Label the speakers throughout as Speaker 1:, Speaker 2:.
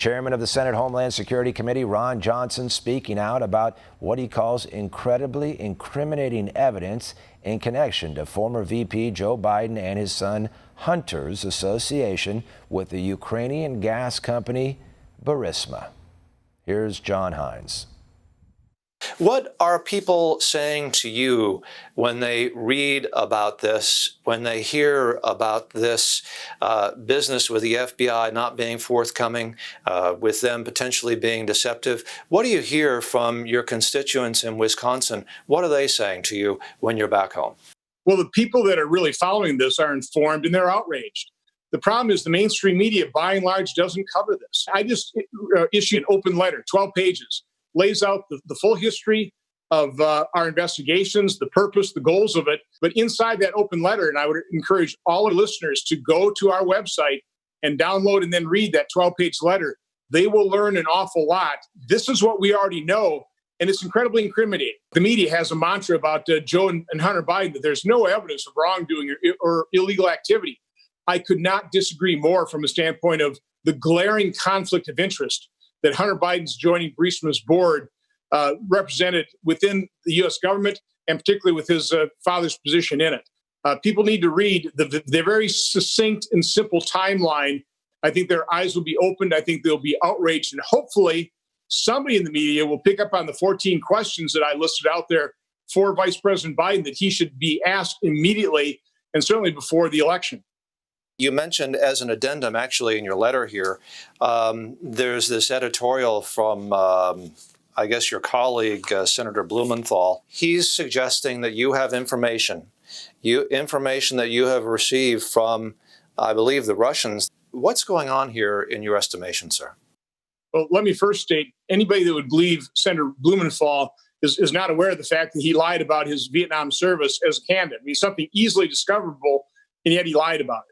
Speaker 1: Chairman of the Senate Homeland Security Committee, Ron Johnson, speaking out about what he calls incredibly incriminating evidence in connection to former VP Joe Biden and his son Hunter's association with the Ukrainian gas company Burisma. Here's John Hines.
Speaker 2: What are people saying to you when they read about this, when they hear about this business with the FBI not being forthcoming, with them potentially being deceptive? What do you hear from your constituents in Wisconsin? What are they saying to you when you're back home?
Speaker 3: Well, the people that are really following this are informed and they're outraged. The problem is the mainstream media, by and large, doesn't cover this. I just issued an open letter, 12 pages. Lays out the full history of our investigations, the purpose, the goals of it. But inside that open letter, and I would encourage all our listeners to go to our website and download and then read that 12-page letter. They will learn an awful lot. This is what we already know, and it's incredibly incriminating. The media has a mantra about Joe and Hunter Biden that there's no evidence of wrongdoing or illegal activity. I could not disagree more from a standpoint of the glaring conflict of interest that Hunter Biden's joining Burisma's board represented within the U.S. government, and particularly with his father's position in it. People need to read the very succinct and simple timeline. I think their eyes will be opened. I think they'll be outraged. And hopefully somebody in the media will pick up on the 14 questions that I listed out there for Vice President Biden that he should be asked immediately and certainly before the election.
Speaker 2: You mentioned as an addendum, actually, in your letter here, there's this editorial from, I guess, your colleague, Senator Blumenthal. He's suggesting that you have information that you have received from, I believe, the Russians. What's going on here in your estimation, sir?
Speaker 3: Well, let me first state, anybody that would believe Senator Blumenthal is not aware of the fact that he lied about his Vietnam service as a candidate. I mean, something easily discoverable, and yet he lied about it.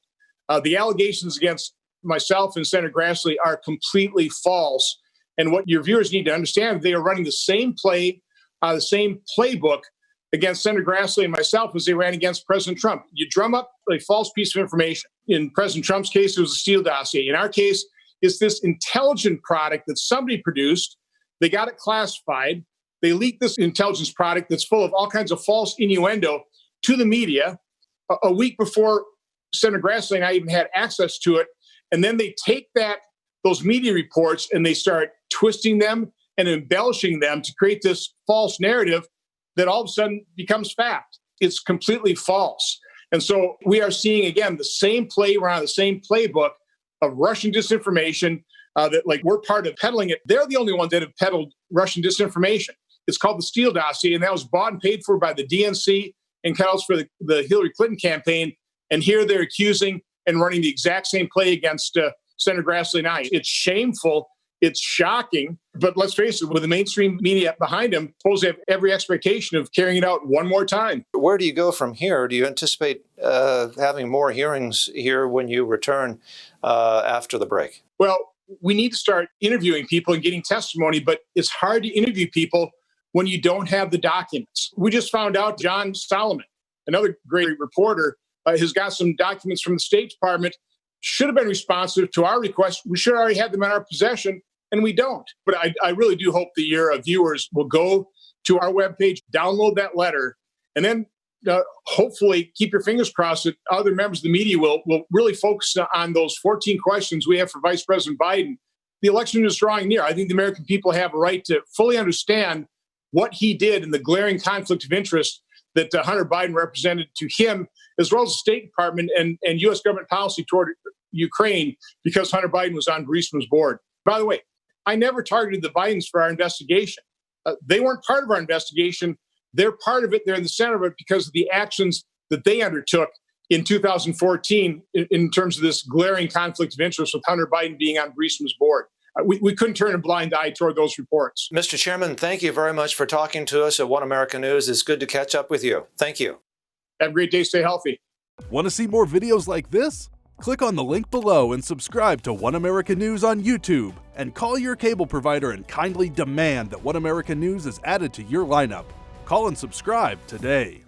Speaker 3: The allegations against myself and Senator Grassley are completely false. And what your viewers need to understand, they are running the same play, the same playbook against Senator Grassley and myself as they ran against President Trump. You drum up a false piece of information. In President Trump's case, it was a Steele dossier. In our case, it's this intelligent product that somebody produced. They got it classified. They leaked this intelligence product that's full of all kinds of false innuendo to the media a week before Senator Grassley and I even had access to it. And then they take those media reports and they start twisting them and embellishing them to create this false narrative that all of a sudden becomes fact. It's completely false. And so we are seeing, again, the same play around the same playbook of Russian disinformation that, like, we're part of peddling it. They're the only ones that have peddled Russian disinformation. It's called the Steele dossier, and that was bought and paid for by the DNC and counts for the Hillary Clinton campaign. And here they're accusing and running the exact same play against Senator Grassley and I. It's shameful. It's shocking. But let's face it, with the mainstream media behind them, suppose they have every expectation of carrying it out one more time.
Speaker 2: Where do you go from here? Do you anticipate having more hearings here when you return after the break?
Speaker 3: Well, we need to start interviewing people and getting testimony, but it's hard to interview people when you don't have the documents. We just found out John Solomon, another great reporter, has got some documents from the State Department, should have been responsive to our request. We should already have them in our possession, and we don't. But I really do hope that your viewers will go to our webpage, download that letter, and then hopefully keep your fingers crossed that other members of the media will really focus on those 14 questions we have for Vice President Biden. The election is drawing near. I think the American people have a right to fully understand what he did and the glaring conflict of interest that Hunter Biden represented to him, as well as the State Department and U.S. government policy toward Ukraine, because Hunter Biden was on Burisma's board. By the way, I never targeted the Bidens for our investigation. They weren't part of our investigation. They're part of it. They're in the center of it because of the actions that they undertook in 2014 in terms of this glaring conflict of interest with Hunter Biden being on Burisma's board. We couldn't turn a blind eye toward those reports.
Speaker 2: Mr. Chairman, thank you very much for talking to us at One America News. It's good to catch up with you. Thank you.
Speaker 3: Have a great day. Stay healthy.
Speaker 4: Want to see more videos like this? Click on the link below and subscribe to One America News on YouTube. And call your cable provider and kindly demand that One America News is added to your lineup. Call and subscribe today.